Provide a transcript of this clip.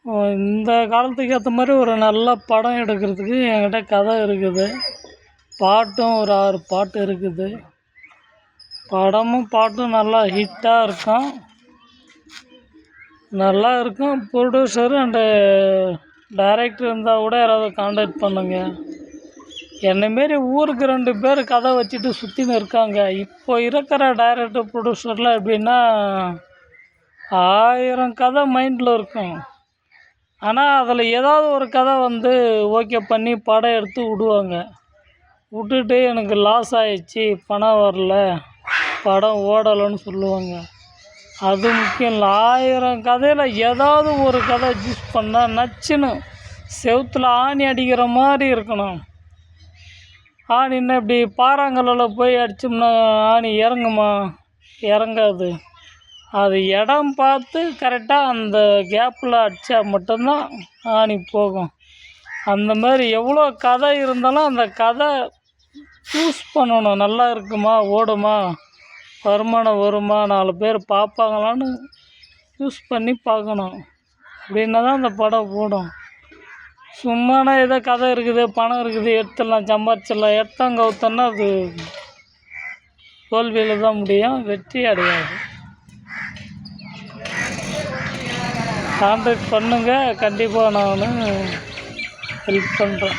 இந்த காலத்துக்கு ஏற்ற மாதிரி ஒரு நல்ல படம் எடுக்கிறதுக்கு என்கிட்ட கதை இருக்குது. பாட்டும் ஒரு 6 பாட்டு இருக்குது. படமும் பாட்டும் நல்லா ஹிட்டாக இருக்கும், நல்லா இருக்கும். ப்ரொடியூசரு அண்டு டைரக்டர் இருந்தால் கூட யாராவது காண்டாக்ட் பண்ணுங்க. என்னமாரி ஊருக்கு 2 பேர் கதை வச்சுட்டு சுற்றின்னு இருக்காங்க. இப்போ இருக்கிற டைரக்டர் ப்ரொடியூசர்லாம் எப்படின்னா 1000 கதை மைண்டில் இருக்கும். ஆனால் அதில் ஏதாவது ஒரு கதை ஓகே பண்ணி படம் எடுத்து விடுவாங்க. விட்டுட்டு எனக்கு லாஸ் ஆகிடுச்சி, பணம் வரல, படம் ஓடலைன்னு சொல்லுவாங்க. அது முக்கியம் இல்லை. 1000 கதையில் ஏதாவது ஒரு கதை அட்ஜஸ்ட் பண்ணால் நச்சுன்னு செவுத்தில் ஆணி அடிக்கிற மாதிரி இருக்கணும். ஆணின்னா இப்படி பாறாங்கல்லில் போய் அடித்தோம்னா ஆணி இறங்குமா? இறங்காது. அது இடம் பார்த்து கரெக்டாக அந்த கேப்பில் அடித்தா மட்டும்தான் ஆணி போகும். அந்த மாதிரி எவ்வளோ கதை இருந்தாலும் அந்த கதை சூஸ் பண்ணணும். நல்லா இருக்குமா, ஓடுமா, வருமானம் வருமா, 4 பேர் பார்ப்பாங்களான்னு யூஸ் பண்ணி பார்க்கணும். அப்படின்னா தான் அந்த படம் ஓடும். சும்மானா ஏதோ கதை இருக்குது, பணம் இருக்குது, எடுத்துடலாம், சம்பாரிச்சிடலாம், எடுத்தாங்க கவுத்தோன்னா அது தோல்வியில் தான் முடியும், வெற்றி அடையாது. கான்டாக்ட் பண்ணுங்கள், கண்டிப்பாக நான் ஹெல்ப் பண்ணுறேன்.